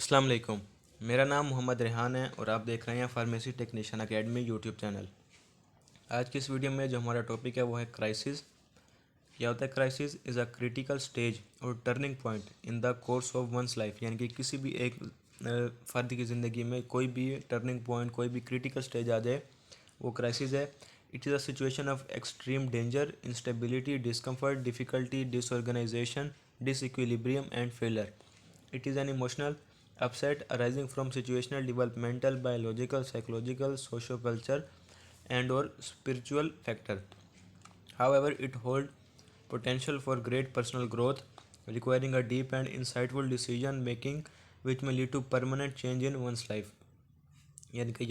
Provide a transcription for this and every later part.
अस्सलाम वालेकुम। मेरा नाम मोहम्मद रेहान है और आप देख रहे हैं pharmacy technician academy YouTube channel. आज की इस वीडियो में जो हमारा टॉपिक है वो है क्राइसिस। क्या होता है? Crisis is a critical stage और turning point in the course of one's life, यानी कि किसी भी एक फ़र्द की ज़िंदगी में कोई भी टर्निंग पॉइंट, कोई भी क्रिटिकल स्टेज आ जाए वो क्राइसिस है। It is a situation of extreme danger, instability, discomfort, difficulty, disorganisation, disequilibrium and failure. It is an emotional upset arising from situational, developmental, biological, psychological, socio-cultural, and or spiritual factor. However, it holds potential for great personal growth, requiring a deep and insightful decision making, which may lead to permanent change in one's life. यानी कि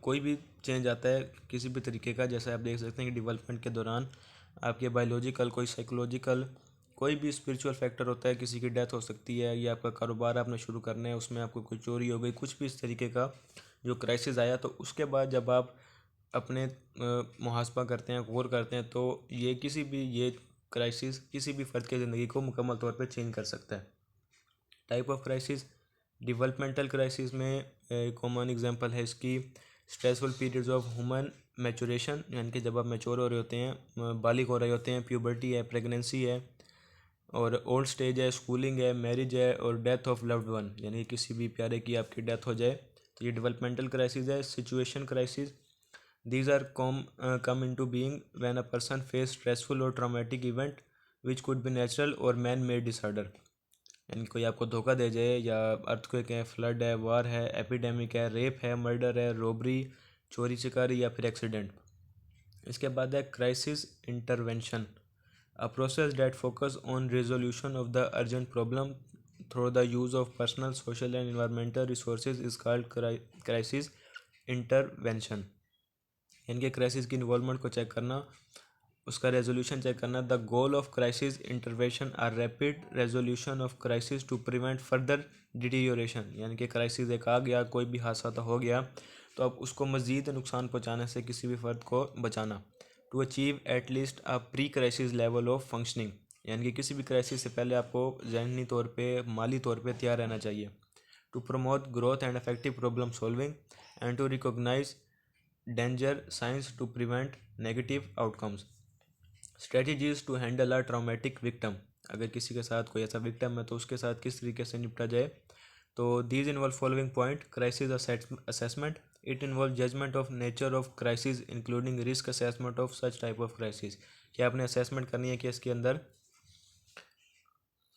कोई भी change आता है किसी भी तरीके का, जैसे आप देख सकते हैं कि डेवलपमेंट के दौरान आपके बायोलॉजिकल, कोई साइकोलॉजिकल, कोई भी स्पिरिचुअल फैक्टर होता है, किसी की डेथ हो सकती है या आपका कारोबार आपने शुरू करना है उसमें आपको कोई चोरी हो गई, कुछ भी इस तरीके का जो क्राइसिस आया, तो उसके बाद जब आप अपने मुहासबा करते हैं, गौर करते हैं, तो ये क्राइसिस किसी भी फ़र्द की ज़िंदगी को मुकम्मल तौर पर चेंज कर सकता है। Type of crisis, developmental crisis में कॉमन एग्जांपल है इसकी stressful periods of human maturation, यानी कि जब आप मैच्योर हो रहे होते हैं, बालिग हो रहे होते हैं, प्यूबर्टी है, प्रेगनेंसी है, और ओल्ड स्टेज है, स्कूलिंग है, मैरिज है, और डेथ ऑफ लव्ड वन, यानी किसी भी प्यारे की आपकी डेथ हो जाए, तो ये डेवलपमेंटल क्राइसिस है। Situation crisis, these are come into being when a person face stressful or traumatic event which could be natural or man-made disorder, यानी कोई आपको धोखा दे जाए, या अर्थक्वेक है, फ्लड है, वार है, एपिडेमिक है, रेप है, मर्डर है, रोबरी, चोरी चकारी, या फिर एक्सीडेंट। इसके बाद है crisis intervention, a process that focus on resolution of the urgent problem through the use of personal, social and environmental resources is called crisis intervention, यानी कि क्राइसिस की इन्वॉल्वमेंट को चेक करना, उसका रेजोल्यूशन चेक करना। The goal of crisis intervention are rapid resolution of crisis to prevent further deterioration, यानी कि crisis एक आ गया, कोई भी हादसा तो हो गया, तो अब उसको मज़ीद नुकसान पहुँचाने से किसी भी फ़र्द को बचाना। To achieve at least a pre crisis level of functioning, यानी कि किसी भी क्राइसिस से पहले आपको ज़हनी तौर पे, माली तौर पे तैयार रहना चाहिए। To promote growth and effective problem solving and to recognise danger signs to prevent negative outcomes. Strategies to handle a traumatic victim, अगर किसी के साथ कोई ऐसा विक्टम है तो उसके साथ किस तरीके से निपटा जाए। तो these involve following point: crisis assessment, it involve judgement of nature of crisis including risk assessment of such type of crisis, कि आपने असेसमेंट करनी है कि इसके अंदर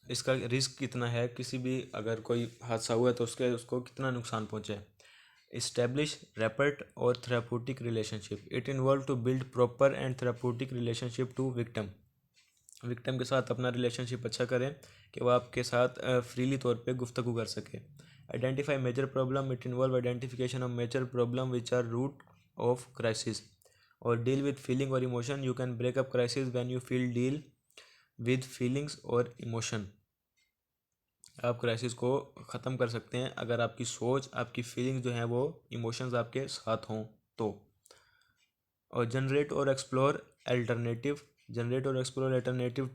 इसका रिस्क कितना है, किसी भी अगर कोई हादसा हुआ है तो उसको कितना नुकसान पहुँचे। इस्टेब्लिश रैपर्ट और therapeutic relationship, it involve to build proper and therapeutic relationship to victim के साथ अपना रिलेशनशिप अच्छा करें कि वो आपके साथ फ्रीली तौर पे गुफ्तगू कर सके। Identify major problem, it involve identification of major problem which are root of crisis. और डील विद फीलिंग और emotion, you can break up crisis when you feel deal with feelings और इमोशन, आप crisis को ख़त्म कर सकते हैं अगर आपकी सोच, आपकी फीलिंग्स जो हैं वो इमोशंस आपके साथ हों तो। और जनरेट और explore alternative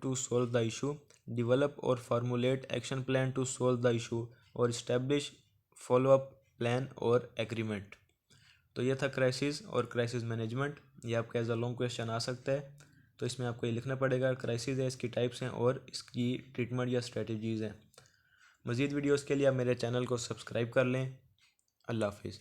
to solve the issue, develop और formulate action plan to solve the issue, और इस्टेब्लिश फॉलो अप प्लान और एग्रीमेंट। तो ये था क्राइसिस और क्राइसिस मैनेजमेंट। ये आपका एज अ लॉन्ग क्वेश्चन आ सकता है, तो इसमें आपको ये लिखना पड़ेगा। क्राइसिस है, इसकी टाइप्स हैं और इसकी ट्रीटमेंट या स्ट्रेटजीज़ हैं। मज़ीद वीडियोज़ के लिए आप मेरे चैनल को सब्सक्राइब कर लें। अल्लाह हाफिज़।